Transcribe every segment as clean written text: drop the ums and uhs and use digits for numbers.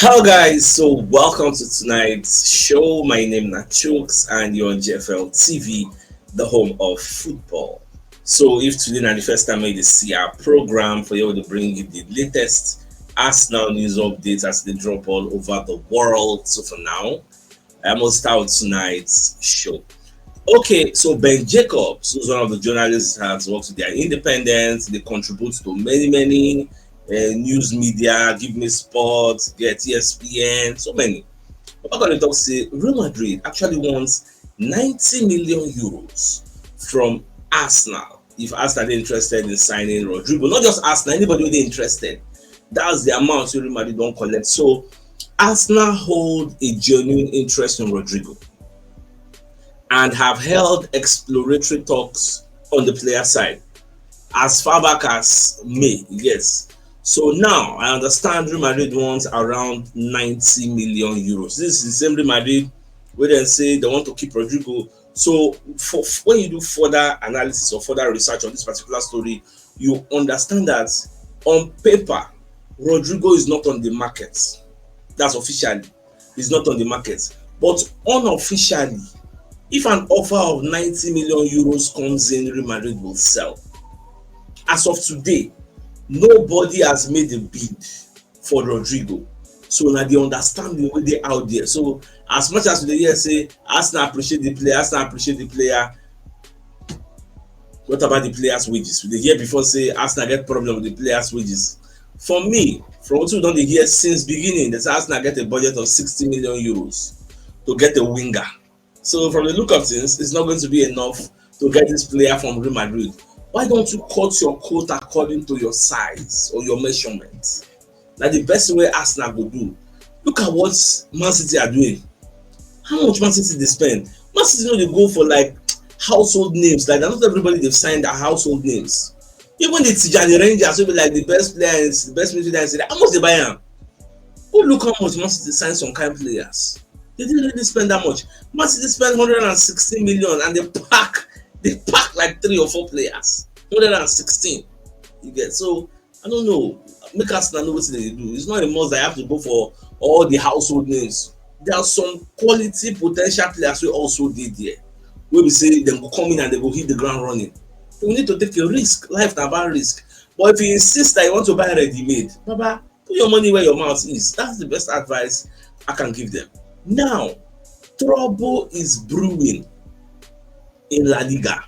Hello guys, so welcome to tonight's show. My name is CHUKS and you're on GFL TV, the home of football. So if today is the first time you see our program for you to bring you the latest Arsenal news updates as they drop all over the world. So for now, I must start tonight's show. Okay, so Ben Jacobs, who's one of the journalists, has worked with their independence. They contribute to many news media, Give Me Sports, Get ESPN, so many. But back on the talk, say Real Madrid actually wants 90 million euros from Arsenal. If Arsenal are interested in signing Rodrygo, not just Arsenal, anybody who's interested, that's the amount Real Madrid don't collect. So Arsenal hold a genuine interest in Rodrygo and have held exploratory talks on the player side as far back as May, yes. So now I understand Real Madrid wants around 90 million euros. This is the same Real Madrid where they say they want to keep Rodrygo. So when you do further analysis or further research on this particular story, you understand that on paper, Rodrygo is not on the market. That's officially. He's not on the market. But unofficially, if an offer of 90 million euros comes in, Real Madrid will sell. As of today, nobody has made a bid for Rodrygo. So now they understand the way they out there. So as much as they hear say Arsenal appreciate the player, what about the players' wages? The year before say Arsenal get problem with the players' wages. For me, from what we done the year since beginning, that Arsenal get a budget of 60 million euros to get a winger. So from the look of things, it's not going to be enough to get this player from Real Madrid. Why don't you cut your coat according to your size or your measurement? Like the best way Arsenal will do. Look at what Man City are doing. How much Man City they spend? Man City know they go for like household names. Like not everybody they've signed are household names. Even the Tijani Rangers will be like the best players, the best midfielder. How much they buy them? Oh, look how much Man City signed some kind of players. They didn't really spend that much. Man City spent 116 million and they pack like 3 or 4 players. 116. You get so I don't know. Make Arsenal know what they do. It's not a must that I have to go for all the household names. There are some quality potential players who also did there. Where we say they will come in and they will hit the ground running. So we need to take a risk. Life is about risk. But if you insist that you want to buy ready-made, Baba, put your money where your mouth is. That's the best advice I can give them. Now, trouble is brewing in La Liga.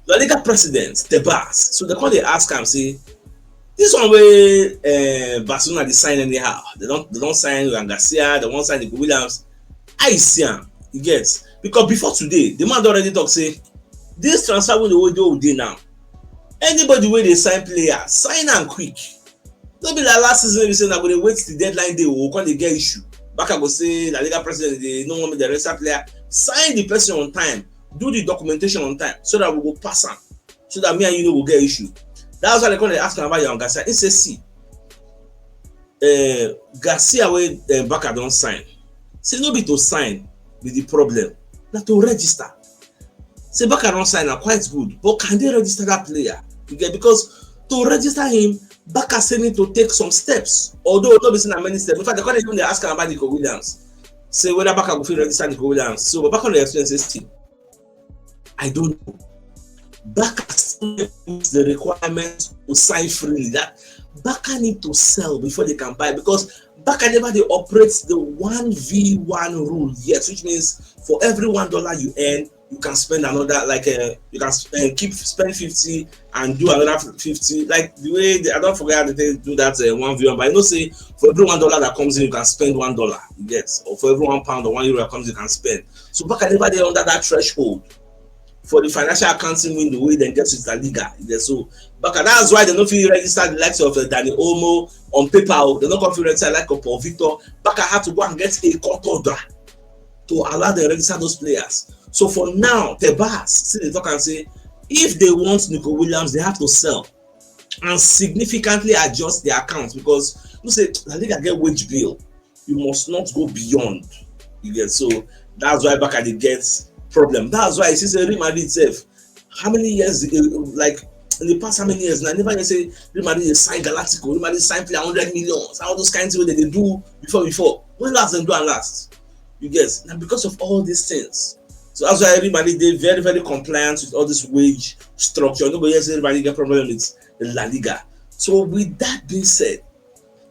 La Liga president, Tebas, so they call they ask am say, this one wey Barcelona dey sign anyhow. They don't sign Ryan Garcia, they won't sign Nico Williams. I see am, you get. Because before today, the man don already talk say, this transfer wey dey now, anybody wey dey sign player, sign am quick. No be like last season we say na go dey wait till deadline day we come dey get issue. Baka go say La Liga president dey no want make the register player, sign the person on time. Do the documentation on time so that we go pass am, so that me and you no go get issue. That's why they come dey ask am about Ryan Garcia. He say see, Garcia wey Baka don sign, say no be to sign be the problem, na to register. Say Baka don sign na quite good, but can they register that player? You get, because to register him, Baka say need to take some steps. Although no be say na many steps. In fact, they come dey even dey ask am about Nico Williams. Say whether Baka go fit register Nico Williams. So Baka dey explain say see, I don't know. Baka meets the requirements to sign freely. That Baka need to sell before they can buy, because Baka never they operate the 1v1 rule yet, which means for every $1 you earn, you can spend another, like you can spend 50 and do another 50. Like the way I don't forget how they do that 1v1, but I know say for every $1 that comes in, you can spend $1. Yes, or for every £1 or €1 that comes in, you can spend. So Baka never they under that threshold for the financial accounting window wey dem get with La Liga. So Baka, that's why they no fit register the likes of Dani Olmo on paper. They no come fit register like Paul Victor. Baka had to go and get a court order to allow them register those players. So for now, Tebas see they talk and say if they want Nico Williams, they have to sell and significantly adjust their accounts, because you say La Liga get wage bill. You must not go beyond. You get, so that's why Baka they get problem. That's why it is Real Madrid itself. How many years, like in the past how many years now, never say Real Madrid sign Galactico, Real Madrid sign player 100 million, all those kinds of things they do before. When last them do and last? You guess now because of all these things. So that's why everybody they very, very compliant with all this wage structure. Nobody else everybody get problem with the La Liga. So with that being said,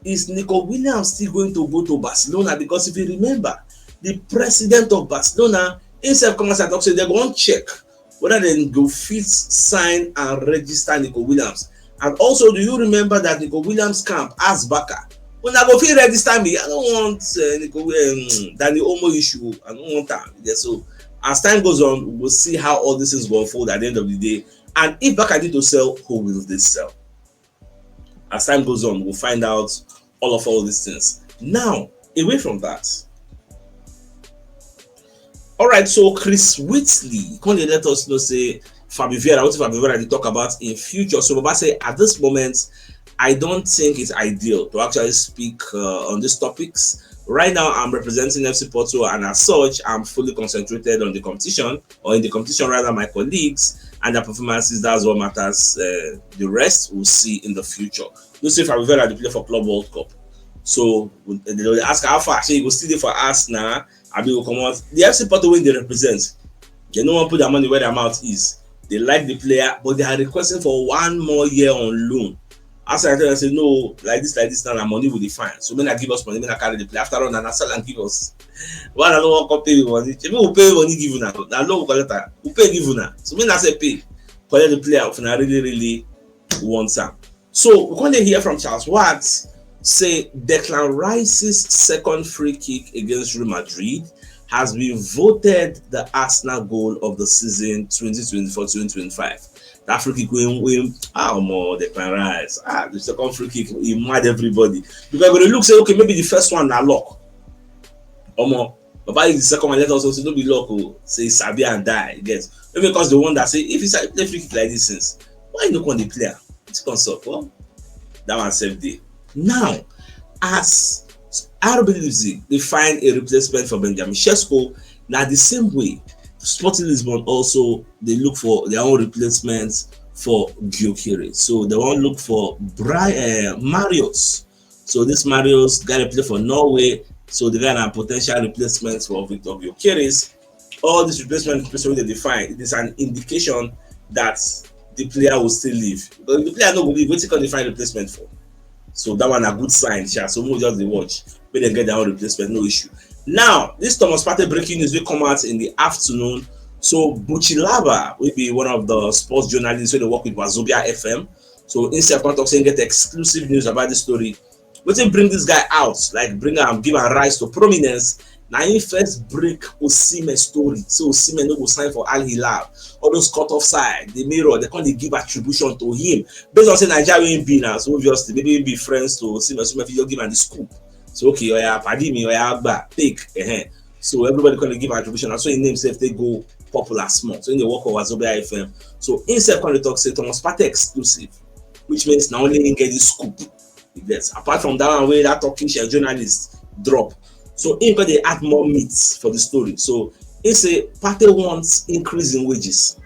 is Nico Williams still going to go to Barcelona? Because if you remember, the president of Barcelona himself comes and talks, say they're going to check whether they go fit sign and register Nico Williams. And also, do you remember that Nico Williams camp asked Baka, when I go fit register me, I don't want Danny Olmo issue. I don't want that. Yeah, so as time goes on, we'll see how all this is going to unfold at the end of the day. And if Baka need to sell, who will they sell? As time goes on, we'll find out all these things. Now, away from that. All right, so Chris Whitley, can you let us know, say, Vieira, what Vieira they talk about in future? So, Baba say, at this moment, I don't think it's ideal to actually speak on these topics. Right now, I'm representing FC Porto, and as such, I'm fully concentrated on the competition, or in the competition, rather, my colleagues, and their performances. That's what matters. The rest we'll see in the future. You see, Vieira, they play for Club World Cup. So, they will ask how far, so you go still there for us now. I will come out. The FC Porto when they represent, they no one put their money where their mouth is. They like the player, but they are requesting for 1 more year on loan. After I tell them, say no, like this, now money will be fine. So when I give us money, when I carry the player, after all, I sell and give us. One I don't want to pay money. If we pay money, give you now. Now no collect that. We pay give you now. So when I say pay, collect the player, if I really want some. So we're going to hear from Charles Watts. Say Declan Rice's second free kick against Real Madrid has been voted the Arsenal goal of the season 2024-2025. That free kick win more Declan Rice. The second free kick, he mad everybody. Because when you look, say, okay, maybe the first one na lock. More. But by the second one, let us also don't be lock. Say Sabi and die. Get maybe because the one that say if you play free kick like this since, why you not on the player? It's consult. Well, that one save day. Now, as RB Leipzig, they find a replacement for Benjamin Sesko. Now, the same way, Sporting Lisbon also they look for their own replacements for Gyokeres. So they want to look for Marius. So this Marius guy play for Norway. So they got a potential replacement for Victor Gyokeres. All these replacements they define, it is an indication that the player will still leave. But if the player not will leave, what's he define replacement for? So that one a good sign. So we'll just watch. When they get their own replacement, no issue. Now, this Thomas Partey breaking news will come out in the afternoon. So Buchilaba will be one of the sports journalists who they work with Wazobia FM. So instead of saying get exclusive news about this story, we can bring this guy out, like bring him, give him rise to prominence. Now he first break Osimhen story. So Osimhen no go sign for Al Hilal. All those cut off side, the mirror, they can't give attribution to him. Based on say Nigeria will be now, so obviously maybe we'll be friends to Osimhen. So maybe you'll give him the scoop. So okay, pardon me, take. So everybody can give attribution. And so in himself they go popular small. So in the work of Wazobia FM. So instead when they talk say Thomas Partey exclusive, which means now only get the scoop. Yes. Apart from that one where that talking journalist drop. So in they add more meat for the story. So it's a Partey wants increase in wages.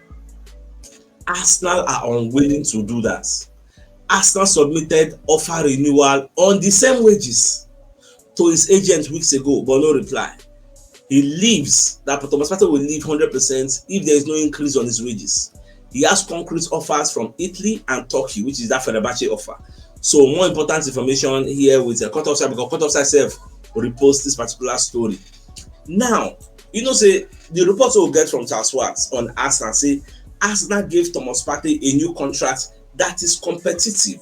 Arsenal are unwilling to do that. Arsenal submitted offer renewal on the same wages to his agent weeks ago, but no reply. He leaves that Thomas Partey will leave 100% if there is no increase on his wages. He has concrete offers from Italy and Turkey, which is that Fenerbahce offer. So more important information here with the cut off side, because cut off side self repost this particular story. Now, you know, say the reports will get from Charles Watts on Arsenal say Arsenal gave Thomas Partey a new contract that is competitive.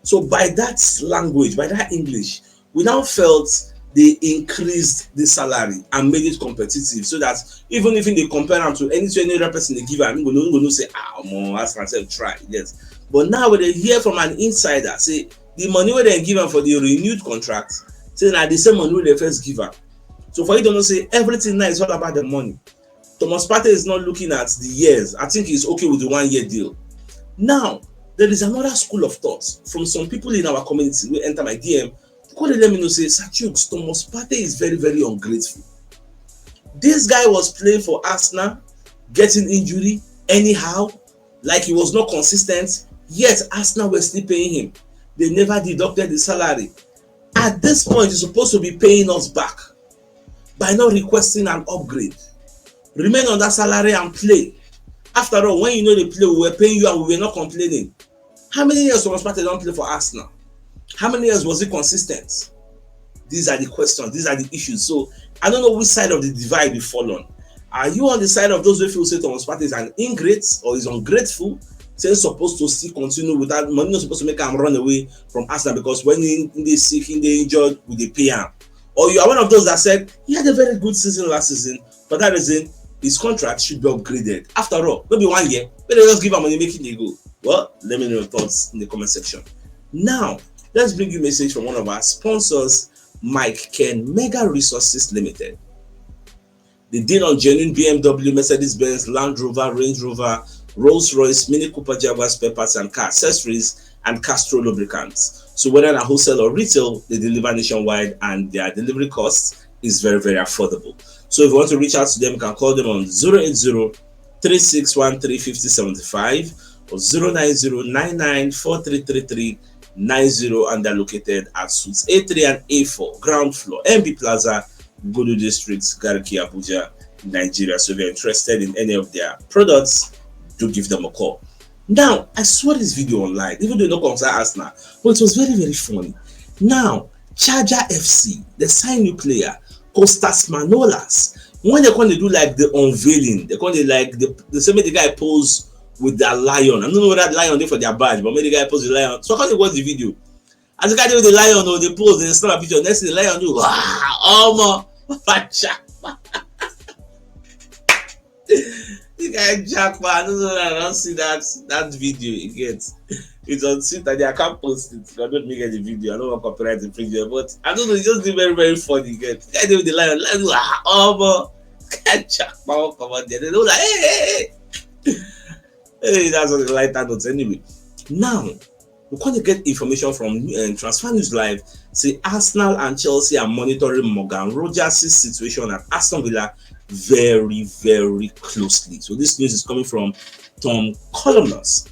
So by that language, by that English, we now felt they increased the salary and made it competitive, so that even if they compare them to any other person they give, I'm going to say, Arsenal try, yes. But now when they hear from an insider, say the money where they give them for the renewed contract, say that the same money they first give them. So for you to not say everything now is all about the money. Thomas Partey is not looking at the years. I think he's okay with the 1 year deal. Now, there is another school of thought from some people in our community who enter my DM. They let me know, say, CHUKS, Thomas Partey is very, very ungrateful. This guy was playing for Arsenal, getting injury anyhow, like he was not consistent. Yet Arsenal were still paying him. They never deducted the salary. At this point, you're supposed to be paying us back by not requesting an upgrade. Remain on that salary and play. After all, when you know they play, we were paying you and we were not complaining. How many years was Partey don't play for Arsenal? How many years was he consistent? These are the questions. These are the issues. So I don't know which side of the divide you fall on. Are you on the side of those who feel say Thomas Partey is an ingrate or is ungrateful? Say supposed to still continue without money, not supposed to make him run away from Arsenal because when they sick, they injured, will they pay him? Or you are one of those that said he had a very good season last season, for that reason his contract should be upgraded. After all, maybe 1 year, maybe just give him money, making it go. Well, let me know your thoughts in the comment section. Now, let's bring you a message from one of our sponsors, Mike Ken Mega Resources Limited. They deal on genuine BMW, Mercedes-Benz, Land Rover, Range Rover, Rolls-Royce, Mini Cooper, Jaguar spare parts and car accessories, and Castrol lubricants. So whether they're wholesale or retail, they deliver nationwide and their delivery cost is very, very affordable. So if you want to reach out to them, you can call them on 080-3613-5075 or 090-99433390, and they're located at Suites A3 and A4, ground floor, MB Plaza, Godo District, Garki, Abuja, Nigeria. So if you're interested in any of their products, do give them a call. Now, I saw this video online, even though it don't concern Arsenal, but it was very, very funny. Now, Charger FC, they sign new player, Costas Manolas. When they're going to do like the unveiling, they're going to like the same way the guy pose with their lion. I don't know what that lion did for their badge, but maybe the guy pose the lion. So I can't watch the video. As the guy did with the lion, or they pose, they snap a picture. Next thing the lion do, oh my, the guy jack, man. I don't know. I don't see that video. You get it's on Twitter. I can't post it. I don't make the video. I don't want copyright infringement, but I don't know. It's just very, very funny. You get the guy did with the lion. Oh my, jack, man, come on there. They do like, hey. Hey, that's what the lighter notes anyway. Now, we're going to get information from Transfer News Live. Say Arsenal and Chelsea are monitoring Morgan Rogers' situation at Aston Villa very, very closely. So this news is coming from Tom Columnus.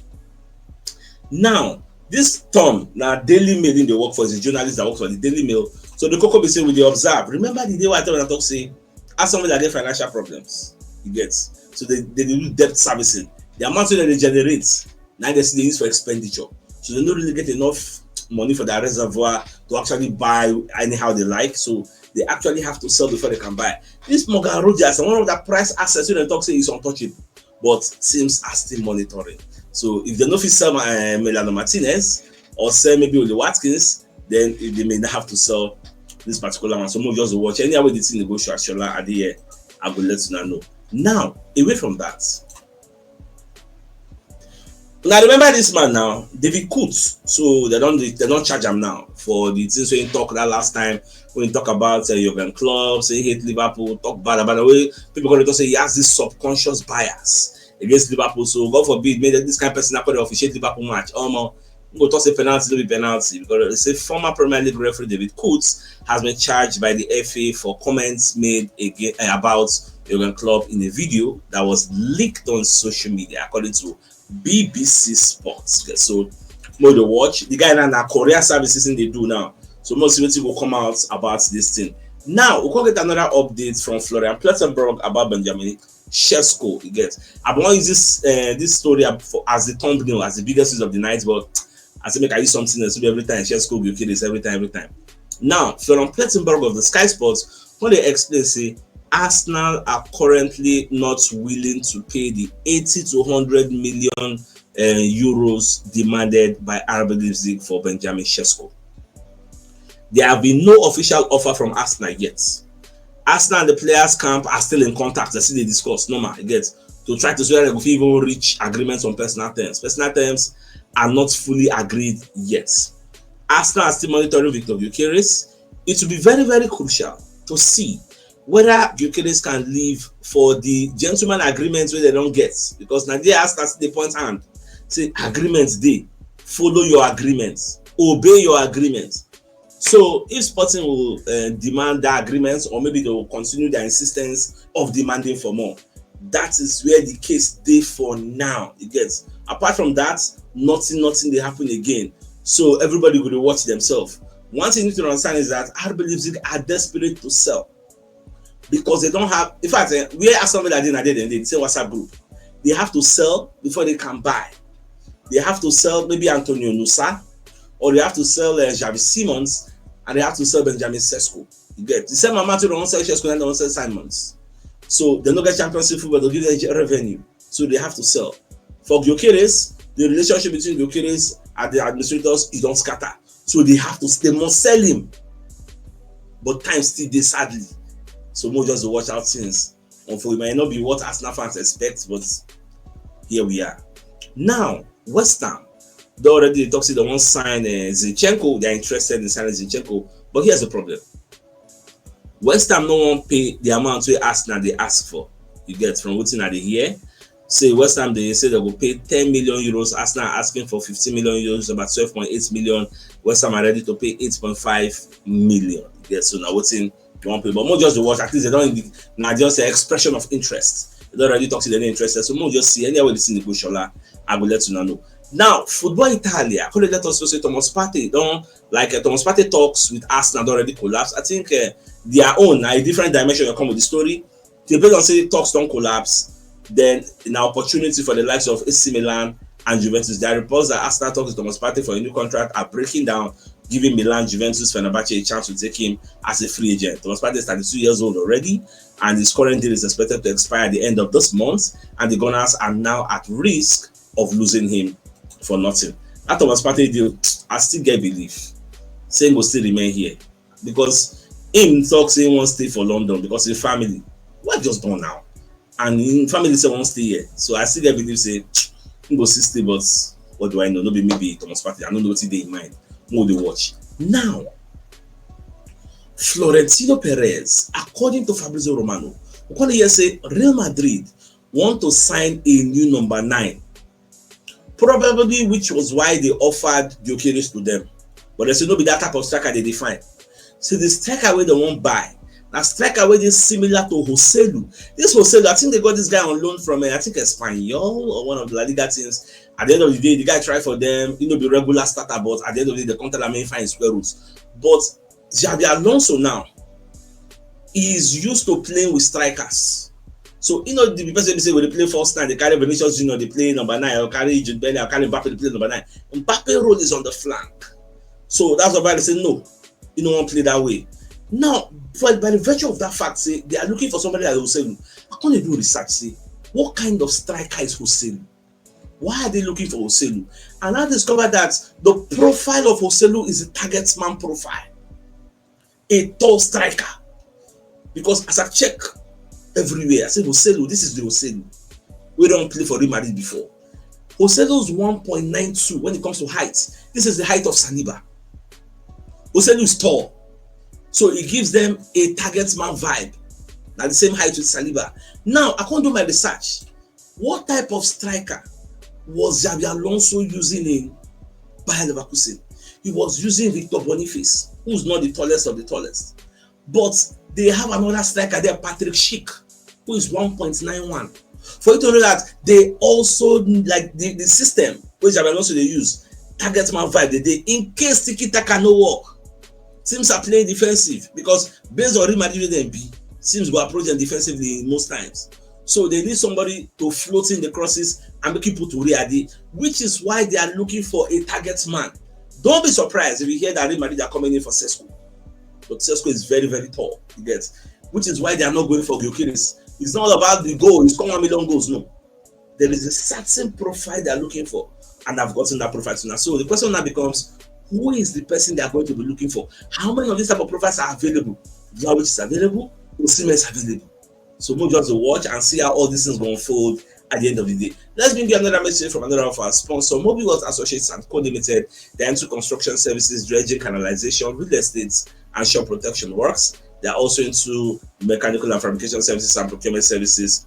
Now, this Tom, now Daily Mail in the work for is a journalist that works for the Daily Mail. So the Coco be saying with the observe. Remember the day when I talk say Aston Villa get financial problems. You get so they do debt servicing. The amount that they generate now they see they use for expenditure. So they don't really get enough money for their reservoir to actually buy anyhow they like. So they actually have to sell before they can buy. This Morgan Rogers, one of the price assets when they talk say is untouchable, but teams are still monitoring. So if they know if you sell Melano Martinez or sell maybe Oli Watkins, then they may not have to sell this particular one. So move just watch. Anyway, the team negotiation at the year, I will let you know. Now, away from that. Now remember this man now, David Coote. So they don't charge him now for the things when he talked that last time when he talk about Jurgen Klopp, say he hate Liverpool, talk bad about the way people going to say he has this subconscious bias against Liverpool. So God forbid, maybe this kind of person actually officiate Liverpool match. Go toss a penalty, no be penalty because they say former Premier League referee David Coote has been charged by the FA for comments made again about Jurgen Klopp in a video that was leaked on social media according to BBC Sports. So more to watch the guy now Korea services in they do now. So most of it will come out about this thing. Now we can get another update from Florian Plettenberg about Benjamin Sesko. You get I want to use this story as the thumbnail, as the biggest news of the night, but I say make I use something else every time. Sesko Gyokeres every time. Now Florian Plettenberg of the Sky Sports, when they explain say Arsenal are currently not willing to pay the 80 to 100 million euros demanded by RB Leipzig for Benjamin Sesko. There have been no official offer from Arsenal yet. Arsenal and the players' camp are still in contact. They see they discuss normal to try to see whether they will even reach agreements on personal terms. Personal terms are not fully agreed yet. Arsenal are still monitoring Victor Gyokeres. It will be very, very crucial to see whether Gyokeres can leave for the gentleman agreements where they don't get, because Nigeria has the point hand. Say agreements they follow your agreements, obey your agreements. So if Sporting will demand the agreements, or maybe they will continue their insistence of demanding for more, that is where the case they for now. It gets Apart from that, nothing they happen again. So everybody will watch themselves. One thing you need to understand is that RB Leipzig are desperate to sell because they don't have. In fact, we are somebody that didn't they say WhatsApp group. They have to sell before they can buy. They have to sell maybe Antonio Nusa, or they have to sell Javi Simons, and they have to sell Benjamin Sesko. You get the same amount they don't sell Sesko and they don't sell Simons. So they don't get Champions League football, they'll give them revenue. So they have to sell. For Gyokeres, the relationship between Gyokeres and the administrators is don't scatter. So they must sell him. But time still they sadly. So more just to watch out things. For it might not be what Arsenal fans expect, but here we are. Now, West Ham, they already talk to the one sign Zinchenko. They're interested in signing Zinchenko, but here's the problem. West Ham no one pay the amount we Arsenal they ask for. You get from what's in at the year. Say West Ham they say they will pay 10 million euros. Arsenal asking for 15 million euros, about 12.8 million. West Ham are ready to pay 8.5 million. Yeah, so now what's in one pay, but more just to watch. At least they don't now just an expression of interest. They don't already talk to them interested. So more just see anywhere they see the Shola, I will let you know. Now, Football Italia, could let us say Thomas Partey don't like Thomas Partey talks with Arsenal already collapsed. I think their own a different dimension will come with the story. They based on say talks don't collapse, then an opportunity for the likes of AC Milan and Juventus. There are reports that Arsenal talks with Thomas Partey for a new contract are breaking down, giving Milan, Juventus, Fenerbahce a chance to take him as a free agent. Thomas Partey is 32 years old already, and his current deal is expected to expire at the end of this month, and the Gunners are now at risk of losing him for nothing. That Thomas Partey deal, I still get belief. Saying will still remain here because him talks he won't stay for London because his family. What just done now? And in family say won't stay here. So I still get belief say he go stay, but what do I know? Maybe Thomas Partey. I don't know what he in mind. More they watch. Now, Florentino Perez, according to Fabrizio Romano, we here say Real Madrid want to sign a new number 9. Probably which was why they offered Gyokeres to them. But they say no be that type of striker they define. So the striker where they won't buy. Now striker where is similar to Joselu. This Joselu, I think they got this guy on loan from I think Espanyol or one of the La Liga teams. At the end of the day, the guy tried for them, be regular starter, but at the end of the day, the content I find square roots. But Xabi Alonso now is used to playing with strikers. So, the person they say when they play first time, they carry Vinicius Junior, they play number 9, or carry Jude Bellingham, or carry Mbappe, they play number 9. Mbappe role is on the flank. So that's why they say no, you don't want to play that way. Now, by the virtue of that fact, say they are looking for somebody like Joselu. I can't do research, say what kind of striker is Joselu? Why are they looking for Joselu? And I discovered that the profile of Joselu is a target man profile, a tall striker. Because as I check everywhere, I say Joselu, this is the Joselu. We don't play for Real Madrid before. Joselu's 1.92 when it comes to height. This is the height of Saliba. Joselu is tall, so it gives them a target man vibe. Now the same height with Saliba. Now I can't do my research. What type of striker was Xabi Alonso using in Bayer Leverkusen? He was using Victor Boniface, who's not the tallest of the tallest. But they have another striker there, Patrick Schick, who is 1.91. For you to know that they also like the system which Xabi Alonso they use, target man vibe they in case Tiki Taka no work. Teams are playing defensive because based on Real Madrid and B, teams will approach them defensively most times. So they need somebody to float in the crosses and make people to ready, which is why they are looking for a target man. Don't be surprised if you hear that Real Madrid are coming in for Sesko. But Sesko is very, very tall, you get, which is why they are not going for Gyokeres. It's not about the goal, it's come 1 million goals, no. There is a certain profile they are looking for, and I've gotten that profile now. So the question now becomes, who is the person they are going to be looking for? How many of these type of profiles are available? Vlahovic is available, Osimhen is available. So we'll just watch and see how all these things will unfold at the end of the day. Let's bring you another message from another of our sponsors, Mobile World Associates and Co. Limited. They're into construction services, dredging, canalization, real estate, and shore protection works. They're also into mechanical and fabrication services and procurement services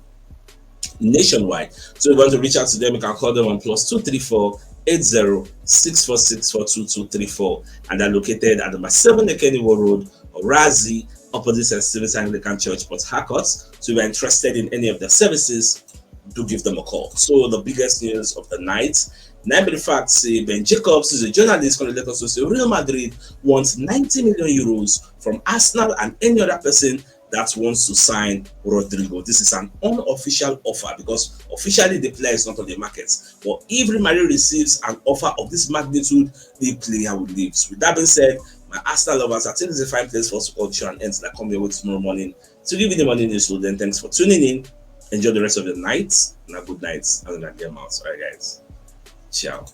nationwide. So if you want to reach out to them, you can call them on +234 80 and they're located at number 7 Ekeniwo Road, Orazi, opposite St. Stephen's Anglican Church, Port Harcourt. So if you're interested in any of their services, do give them a call. So the biggest news of the night. Now, the fact, say Ben Jacobs is a journalist going to let us know say Real Madrid wants 90 million euros from Arsenal and any other person that wants to sign Rodrygo. This is an unofficial offer because officially the player is not on the market. But if Real Madrid receives an offer of this magnitude, the player will leave. So with that being said, my Arsenal lovers, I think this is a fine place for us to call the show and end that come your way tomorrow morning to give you the morning news. So then thanks for tuning in. Enjoy the rest of the night and a good night and a good out. All right, guys. Ciao.